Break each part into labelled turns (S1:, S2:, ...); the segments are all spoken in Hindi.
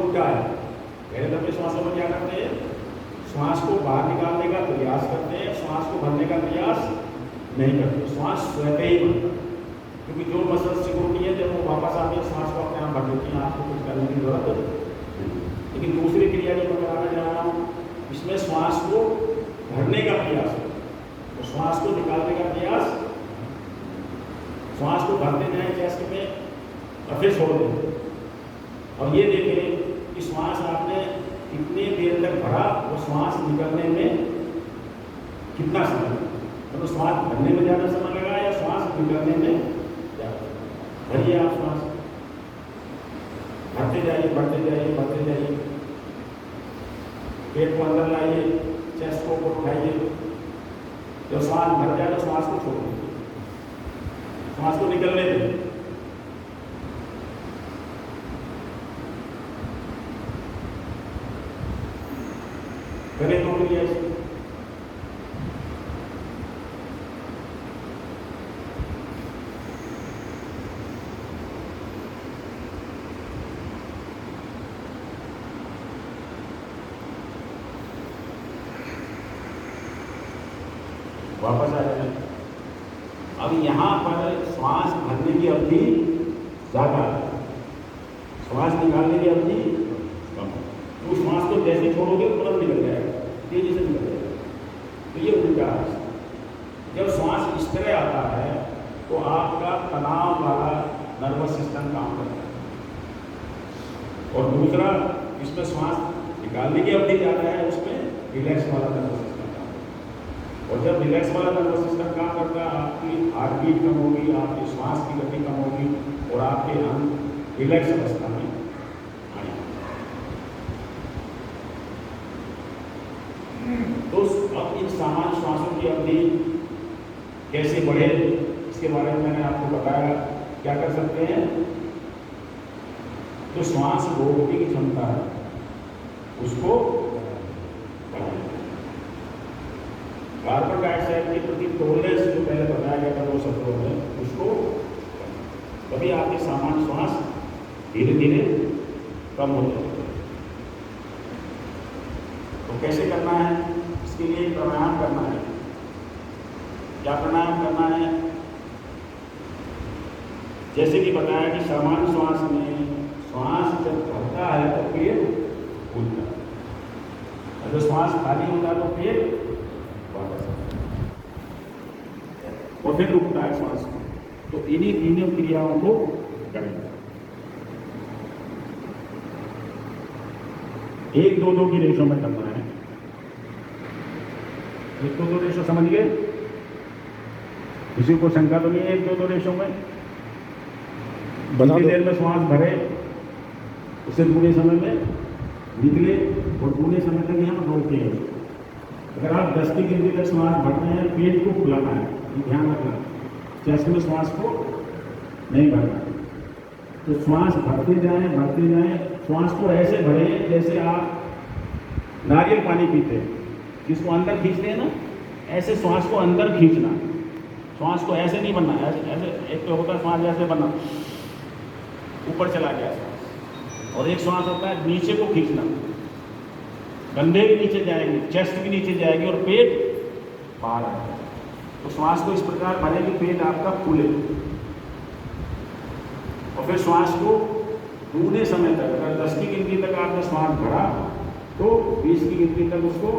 S1: उल्टा है। पहले लंबे श्वासों में क्या करते हैं, श्वास को बाहर निकालने का प्रयास करते हैं, श्वास को भरने का प्रयास नहीं करते, श्वास स्वतः ही बनता है, क्योंकि जो मसल सिक्योरिटी है जब वो वापस आती है श्वास को अपने आप भर देती है, आपको कुछ करने की जरूरत नहीं। लेकिन दूसरी क्रिया जो मैं कराना चाह रहा हूँ, इसमें श्वास को भरने का प्रयास है, तो श्वास को निकालने का प्रयास, श्वास को भरते जाए चेस्ट में और फिर छोड़ दें, और ये देखें कि श्वास आपने कितनी देर तक भरा और श्वास निकलने में कितना समय, तो श्वास भरने में ज़्यादा समय लगा या श्वास निकलने में ज़्यादा। भरिए आप श्वास, भरते जाइए, बढ़ते जाइए, बढ़ते जाइए, पेट को अंदर लाइए, चेस्ट को उठाइए, जब श्वास भर जाए तो श्वास को छोड़ दीजिए, श्वास को निकलने दें। करें तो क्रिया ऐसे। वापस आ जाए। अब यहाँ पर श्वास भरने की अवधि ज़्यादा है, श्वास निकालने की अवधि कम है। तो श्वास को जैसे छोड़ोगे तुरंत निकल जाएगा, तेजी से निकल जाएगा। तो ये उल्टा है। जब श्वास इस तरह आता है तो आपका तनाव वाला नर्वस सिस्टम काम करता है, और दूसरा इसमें श्वास निकालने की अवधि ज़्यादा है, उसमें रिलैक्स वाला नर्वस सिस्टम काम करता है। और जब रिलैक्स वाला नर्वस सिस्टम काम करता है, आपकी हार्ट बीट कम होगी, आपकी श्वास की गति कम होगी, और आपके अंग रिलैक्स अवस्था में आएंगे। तो अब इन सामान्य श्वासों की अवधि कैसे बढ़े, इसके बारे में मैंने आपको बताया। क्या कर सकते हैं, जो श्वास रोकने की क्षमता है उसको बढ़ाएं। कार्बन डाइऑक्साइड के प्रति टॉलरेंस जो पहले बताया गया था 2 शब्दों में, उसको तभी आपके सामान्य श्वास धीरे धीरे कम हो जाएगा। तो कैसे करना है, इसके लिए प्राणायाम करना है। क्या प्राणायाम करना है, जैसे कि बताया कि सामान्य श्वास में श्वास जब भरता है तो पेट फूलता है, और जब श्वास खाली होता है तो पेट वापस और फिर रुकता है श्वास को। तो इन्हीं तीनों क्रियाओं को करेंगे। 1-2-2 की रेशो में करना है। 1-2-2 रेशो समझ गए? किसी को शंका तो नहीं है 1-2-2 रेशो में? कितनी देर में श्वास भरे, उससे पूरे समय में निकले, और पूरे समय तक यहाँ रोके। अगर आप 10 की गिनती तक श्वास भरते हैं, पेट को फुलाना है, ध्यान रखना, चेस्ट में श्वास को नहीं भरना। तो श्वास भरते जाएं, भरते जाएं, श्वास को ऐसे भरें जैसे आप नारियल पानी पीते हैं, जिसको अंदर खींचते हैं ना, ऐसे श्वास को अंदर खींचना। श्वास को ऐसे नहीं बनना, ऐसे ऐसे। एक तो होता है श्वास ऐसे बनना, ऊपर चला गया श्वास, और एक श्वास होता है नीचे को खींचना, कंधे के नीचे जाएंगे, चेस्ट के नीचे जाएगी और पेट बाहर आएगा। तो श्वास को इस प्रकार भरे कि पेट आपका फूले, और फिर श्वास को पूरे समय तक, अगर 10 की गिनती तक आपने श्वास भरा तो 20 की गिनती तक उसको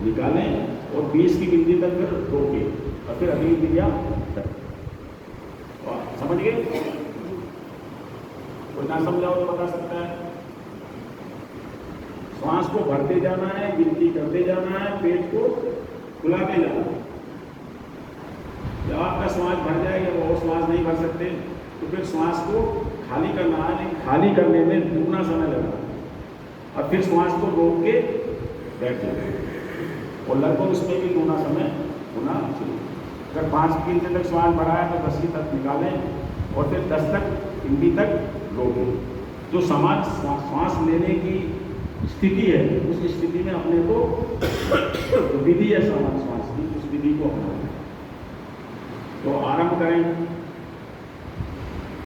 S1: निकालें, और 20 की गिनती तक फिर रोकें, और फिर अगली क्रिया करें। समझ गए? कोई ना समझाओ तो बता सकता है। श्वास को भरते जाना है, गिनती करते जाना है, पेट को फुलाते जाना है। जब आपका श्वास भर जाएगा, वो और श्वास नहीं भर सकते, तो फिर श्वास को खाली करना है, लेकिन खाली करने में दुगना समय लगना है, और फिर श्वास को रोक के बैठ जाए, और लगभग उसमें भी दुगना समय होना चाहिए। अगर 5 की गिनती तक श्वास भरा है तो 10 की तक निकालें, और फिर 10 तक गिनती तक रोकें। जो समान श्वास लेने की स्थिति है, उस स्थिति में अपने को विधि है समान श्वास की, उस विधि को अपनाएं। तो आरंभ करें।